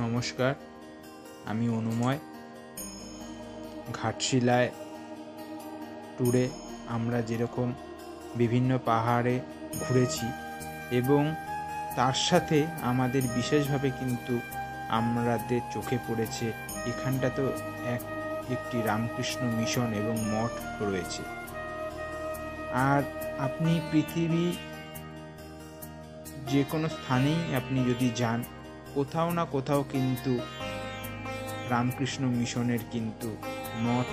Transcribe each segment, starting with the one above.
নমস্কার, আমি অনুময়। ঘাটশিলায় ট্যুরে আমরা যেরকম বিভিন্ন পাহাড়ে ঘুরেছি এবং তার সাথে আমাদের বিশেষভাবে কিন্তু আমাদের চোখে পড়েছে এখানটা তো একটি রামকৃষ্ণ মিশন এবং মঠ রয়েছে। আর আপনি পৃথিবী যে কোনো স্থানেই আপনি যদি যান, কোথাও না কোথাও কিন্তু রামকৃষ্ণ মিশনের কিন্তু মঠ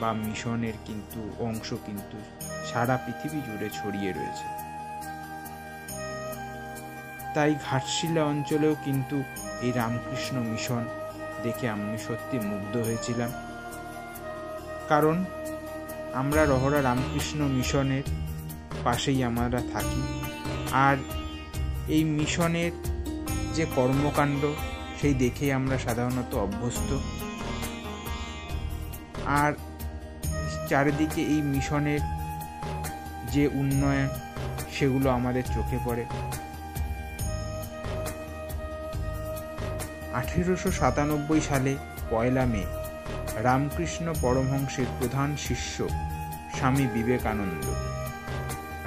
বা মিশনের কিন্তু অংশ কিন্তু সারা পৃথিবী জুড়ে ছড়িয়ে রয়েছে। তাই ঘাটশিলা অঞ্চলেও কিন্তু এই রামকৃষ্ণ মিশন দেখে আমি সত্যি মুগ্ধ হয়েছিলাম। কারণ আমরা রহরা রামকৃষ্ণ মিশনের পাশেই আমরা থাকি, আর এই মিশনের যে কর্মকাণ্ড সেই দেখেই আমরা সাধারণত অভ্যস্ত। আর চারিদিকে এই মিশনের যে উন্নয়ন সেগুলো আমাদের চোখে পড়ে। 1897 সালে 1 মে রামকৃষ্ণ পরমহংসের প্রধান শিষ্য স্বামী বিবেকানন্দ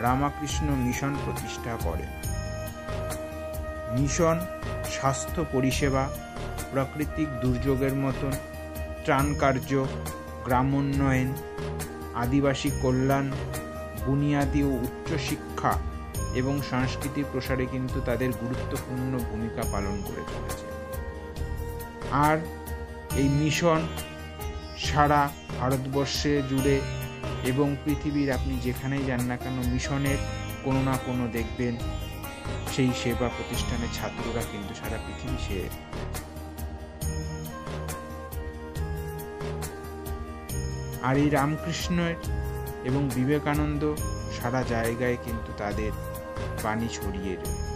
রামকৃষ্ণ মিশন প্রতিষ্ঠা করেন। মিশন স্বাস্থ্য পরিষেবা, প্রাকৃতিক দুর্যোগের মতন ত্রাণ কার্য, গ্রামোন্নয়ন, আদিবাসী কল্যাণ, বুনিয়াদী ও উচ্চশিক্ষা এবং সংস্কৃতি প্রসারে কিন্তু তাদের গুরুত্বপূর্ণ ভূমিকা পালন করে চলেছে। আর এই মিশন সারা ভারতবর্ষে জুড়ে এবং পৃথিবীর আপনি যেখানেই যান না কেন, মিশনের কোনো না কোনো দেখবেন সেই সেবা প্রতিষ্ঠানের ছাত্ররা কিন্তু সারা পৃথিবী সেরে। আর এই রামকৃষ্ণের এবং বিবেকানন্দ সারা জায়গায় কিন্তু তাদের বাণী ছড়িয়ে রয়েছে।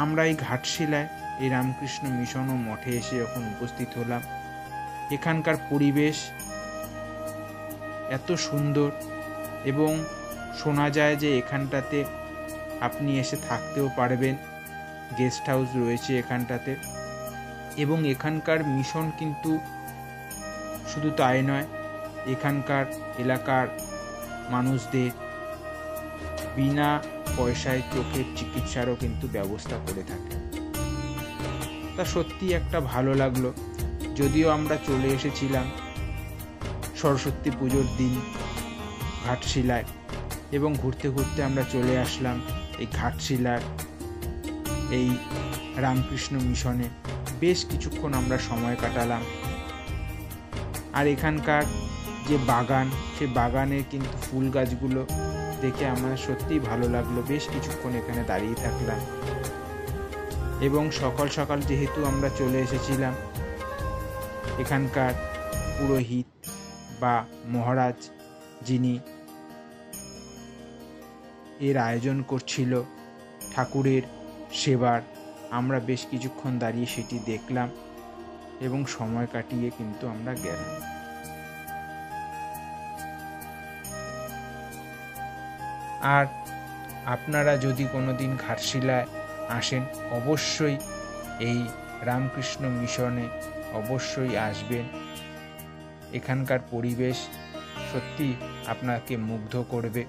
আমরা এই ঘাটশিলায় এই রামকৃষ্ণ মিশন ও মঠে এসে যখন উপস্থিত হলাম, এখানকার পরিবেশ এত সুন্দর এবং শোনা যায় যে এখানটাতে আপনি এসে থাকতেও পারবেন, গেস্ট হাউস রয়েছে এখানটাতে। এবং এখানকার মিশন কিন্তু শুধু তাই নয়, এখানকার এলাকার মানুষদের বিনা পয়সায় চোখের চিকিৎসারও কিন্তু ব্যবস্থা করে থাকে। তা সত্যি একটা ভালো লাগলো। যদিও আমরা চলে এসেছিলাম সরস্বতী পুজোর দিন ঘাটশিলায়, এবং ঘুরতে ঘুরতে আমরা চলে আসলাম এই ঘাটশিলার এই রামকৃষ্ণ মিশনে। বেশ কিছুক্ষণ আমরা সময় কাটালাম। আর এখানকার যে বাগান, সে বাগানের কিন্তু ফুল গাছগুলো দেখে আমার সত্যিই ভালো লাগলো। বেশ কিছুক্ষণ এখানে দাঁড়িয়ে থাকলাম এবং সকাল সকাল যেহেতু আমরা চলে এসেছিলাম, এখানকার পুরোহিত বা মহারাজ যিনি এর আয়োজন করছিল ঠাকুরের সেবার, আমরা বেশ কিছুক্ষণ দাঁড়িয়ে সেটি দেখলাম এবং সময় কাটিয়ে কিন্তু আমরা গেলাম। আর আপনারা যদি কোনোদিন ঘাটশিলায় আসেন, অবশ্যই এই রামকৃষ্ণ মিশনে অবশ্যই আসবেন। এখানকার পরিবেশ সত্যি আপনাকে মুগ্ধ করবে।